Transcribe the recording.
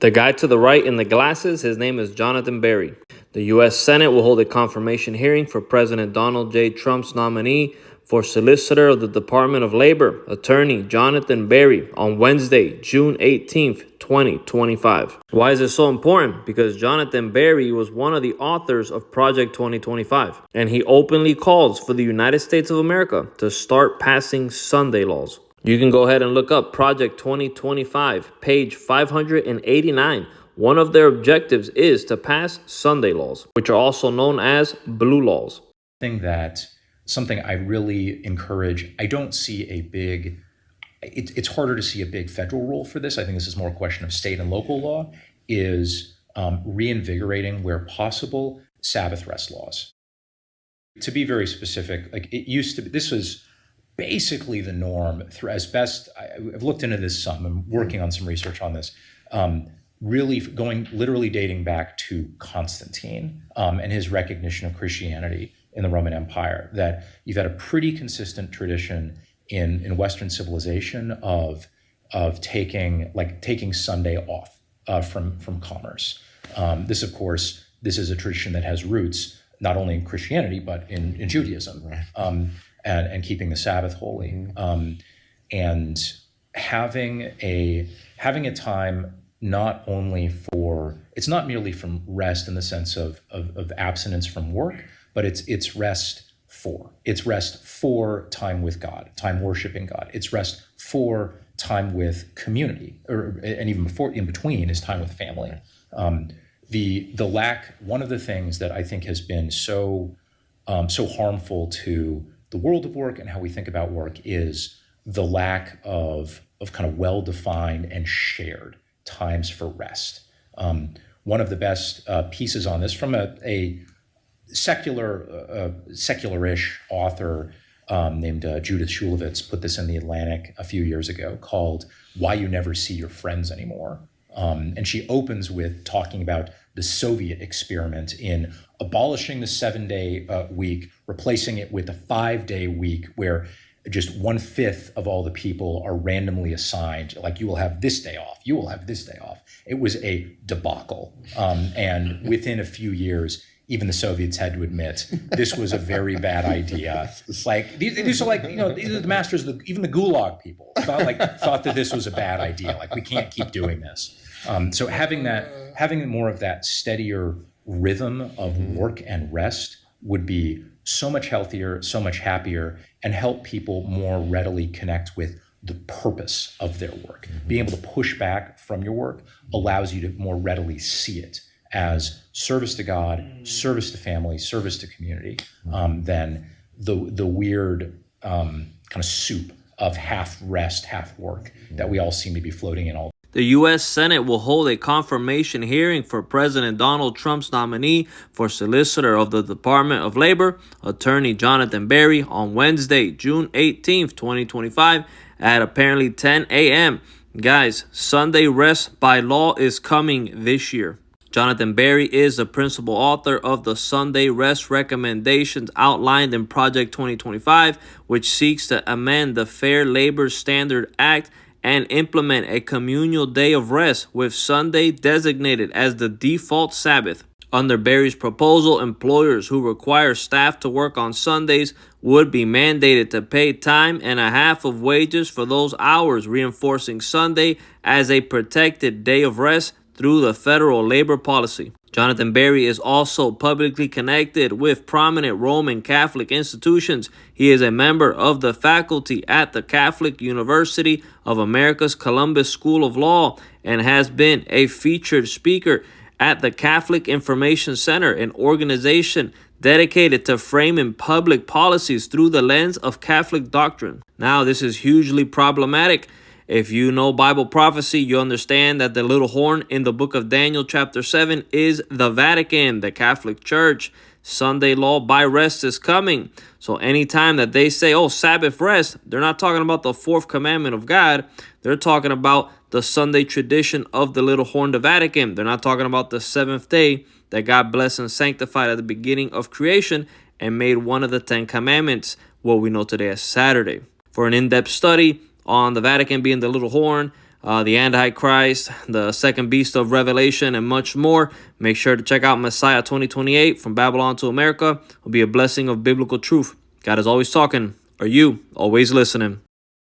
The guy to the right in the glasses, his name is Jonathan Berry. The U.S. Senate will hold a confirmation hearing for President Donald J. Trump's nominee for Solicitor of the Department of Labor, Attorney Jonathan Berry, on Wednesday, June 18th, 2025. Why is this so important? Because Jonathan Berry was one of the authors of Project 2025, and he openly calls for the United States of America to start passing Sunday laws. You can go ahead and look up Project 2025, page 589. One of their objectives is to pass Sunday laws, which are also known as blue laws. Something I really encourage. I don't see a big, it's harder to see a big federal role for this. I think this is more a question of state and local law, is reinvigorating, where possible, Sabbath rest laws. To be very specific, like it used to be, this was basically the norm through, as best, I've looked into this some, I'm working on some research on this, literally dating back to Constantine and his recognition of Christianity in the Roman Empire, that you've had a pretty consistent tradition in Western civilization of taking Sunday off from commerce. This is a tradition that has roots not only in Christianity but in Judaism, right. And keeping the Sabbath holy, and having a time not only for, it's not merely from rest in the sense of abstinence from work, but it's rest for time with God, time worshiping God. It's rest for time with community, and even in between is time with family. The lack, one of the things that I think has been so harmful to the world of work and how we think about work is the lack of kind of well-defined and shared times for rest. One of the best pieces on this from a secular-ish author named Judith Shulevitz put this in The Atlantic a few years ago, called "Why You Never See Your Friends Anymore." And she opens with talking about the Soviet experiment in abolishing the 7-day week, replacing it with a 5-day week where just 1/5 of all the people are randomly assigned, like, you will have this day off, you will have this day off. It was a debacle. And within a few years, even the Soviets had to admit this was a very bad idea. Like, these are like, these are the masters of even the Gulag people thought that this was a bad idea. Like, we can't keep doing this. So having more of that steadier rhythm of work and rest would be so much healthier, so much happier, and help people more readily connect with the purpose of their work. Being able to push back from your work allows you to more readily see it as service to God, service to family, service to community, than the weird kind of soup of half rest, half work that we all seem to be floating in all. The U.S. Senate will hold a confirmation hearing for President Donald Trump's nominee for Solicitor of the Department of Labor, Attorney Jonathan Berry, on Wednesday, June 18th, 2025, at apparently 10 a.m. Guys, Sunday rest by law is coming this year. Jonathan Berry is the principal author of the Sunday rest recommendations outlined in Project 2025, which seeks to amend the Fair Labor Standards Act and implement a communal day of rest with Sunday designated as the default Sabbath. Under Berry's proposal, employers who require staff to work on Sundays would be mandated to pay time and a half of wages for those hours, reinforcing Sunday as a protected day of rest through the federal labor policy. Jonathan Berry is also publicly connected with prominent Roman Catholic institutions. He is a member of the faculty at the Catholic University of America's Columbus School of Law and has been a featured speaker at the Catholic Information Center, an organization dedicated to framing public policies through the lens of Catholic doctrine. Now, this is hugely problematic. If you know Bible prophecy, you understand that the little horn in the book of Daniel chapter 7 is the Vatican, the Catholic Church. Sunday law by rest is coming. So anytime that they say, Sabbath rest, they're not talking about the fourth commandment of God. They're talking about the Sunday tradition of the little horn, the Vatican. They're not talking about the seventh day that God blessed and sanctified at the beginning of creation and made one of the 10 commandments, what we know today as Saturday. For an in-depth study on the Vatican being the little horn, the Antichrist, the second beast of Revelation, and much more. Make sure to check out Messiah 2028 from Babylon to America. It will be a blessing of biblical truth. God is always talking. Are you always listening?